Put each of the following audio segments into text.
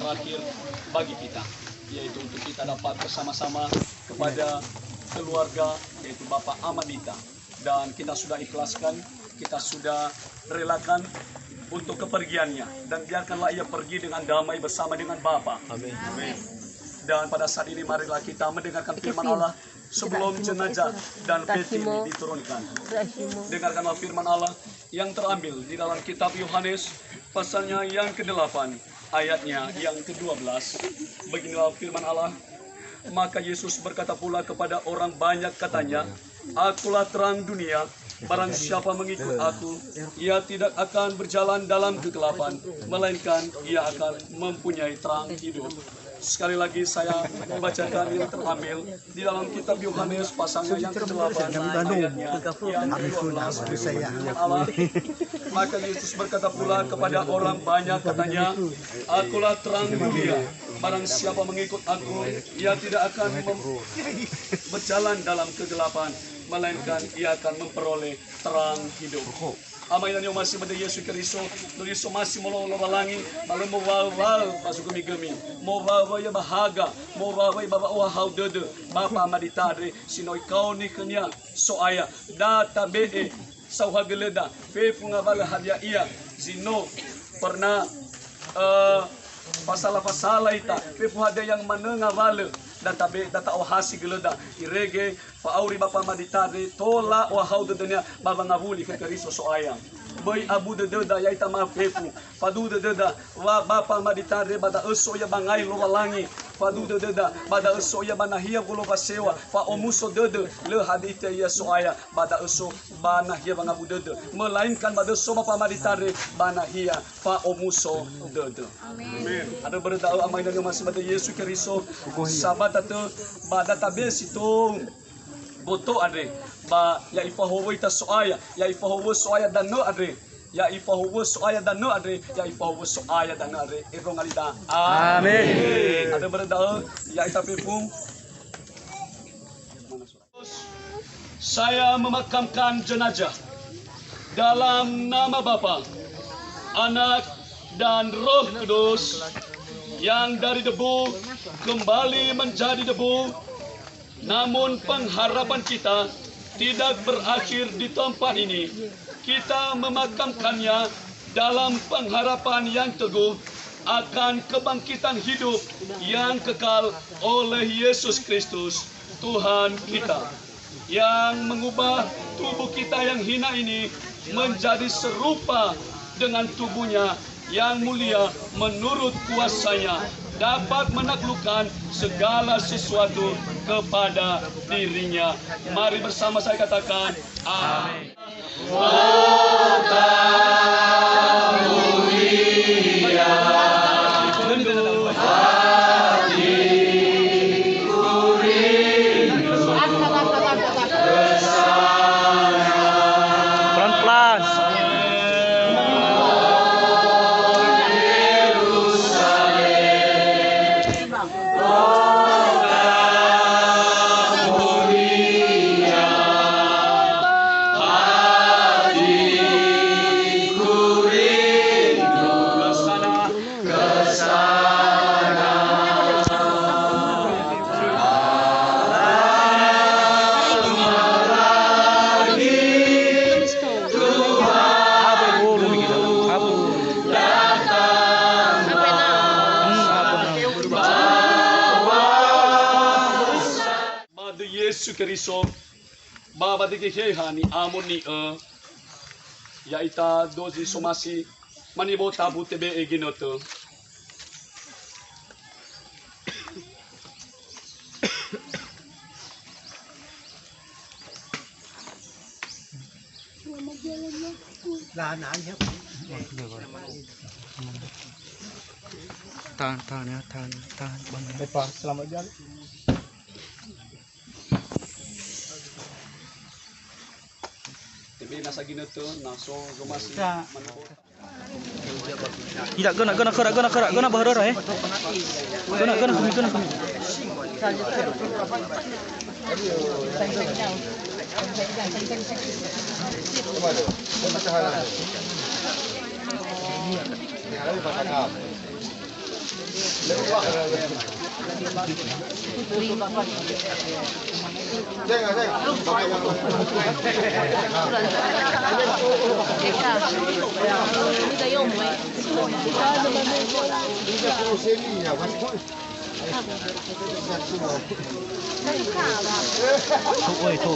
terakhir bagi kita, yaitu untuk kita dapat bersama-sama kepada keluarga, yaitu Bapak Amadita. Dan kita sudah ikhlaskan, kita sudah relakan untuk kepergiannya, dan biarkanlah ia pergi dengan damai bersama dengan Bapa. Amin. Dan pada saat ini marilah kita mendengarkan firman Allah sebelum jenazah dan peti ini diturunkan. Dengarkanlah firman Allah yang terambil di dalam kitab Yohanes pasalnya yang ke-8 ayatnya yang ke-12. Beginilah firman Allah. Maka Yesus berkata pula kepada orang banyak, katanya, "Akulah terang dunia. Barang siapa mengikut aku, ia tidak akan berjalan dalam kegelapan, melainkan ia akan mempunyai terang hidup." Sekali lagi saya membacakan yang terambil di dalam kitab Yohanes pasalnya yang ke-8 ayatnya yang ke-12. Allah. Maka Yesus berkata pula kepada orang banyak, katanya, "Akulah terang dunia. Barang siapa mengikut aku, ia tidak akan berjalan dalam kegelapan, melainkan ia akan memperoleh terang hidup." Amainan yang masih pada Yesus Kristus, Yesus masih melololangi, lalu mewawal masuk gemi-gemi, mewawa ya bahaga, mewawa ya baba wahau dede, Bapa Amaditadre, sinoi kau ni kenya soaya, data be, sauhageleda, fefu ngabala hadia ia, zino pernah pasala-pasala ita, fefu hade yang menengawale, data ohasi geleda, irege, Pauri Bapa Amaditadre, tola wahau dedenya, baba ngavuli ke Kristo soaya. Boy abu dededa ya ita mafefu, fadu dededa, wa Bapa Amaditadre bada eso ya bangai lowalangi, fadu dededa, bada eso ya banahia golovasewa, fa omuso dede, le hadite ya soaya, bada eso banahia bangabu dede, melainkan bada eso Bapa Amaditadre, banahia, fa omuso dede. Amin. Ada berdoa amainan yang masih pada Yesus Kristus, sabat atau bada tabes itu boto adre ba ya ifahowo ita soaya ya ifahowo soaya dano adre ya ifahowo soaya dano adre ya ifahowo soaya dano adre erong alida. Amin. Ada berdoa ya ita pepung. Saya memakamkan jenazah dalam nama Bapa, Anak dan Roh Kudus, yang dari debu kembali menjadi debu. Namun pengharapan kita tidak berakhir di tempat ini. Kita memakamkannya dalam pengharapan yang teguh akan kebangkitan hidup yang kekal oleh Yesus Kristus, Tuhan kita, yang mengubah tubuh kita yang hina ini menjadi serupa dengan tubuhnya yang mulia menurut kuasanya, dapat menaklukkan segala sesuatu kepada dirinya. Mari bersama saya katakan amin. Yesus Kristus baba de kehani amoni ya ita dozi somasi manibo tabu tebe eginoto. Tahan ya, tahan bang. Bapak, selamat jalan. Tebe nasa ginoto, naso somasi manibo. Tidak guna bahara eh. Guna. Oi, tu.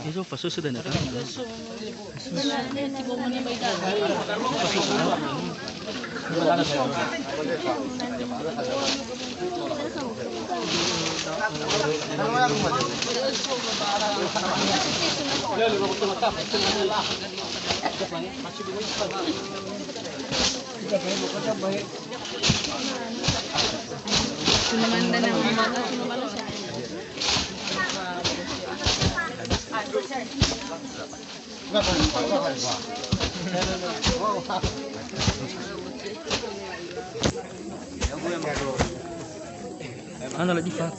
Itu paso sudah nak. Ano lagi Pak?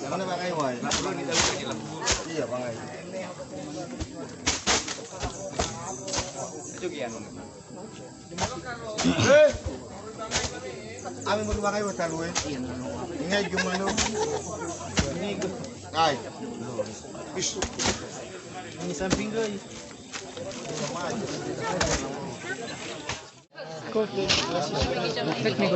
Mana pakai wai? Iya pakai. Ami mau pakai wai talu eh. Ingat gimana? Ini ay. Ini samping guys. Teknik.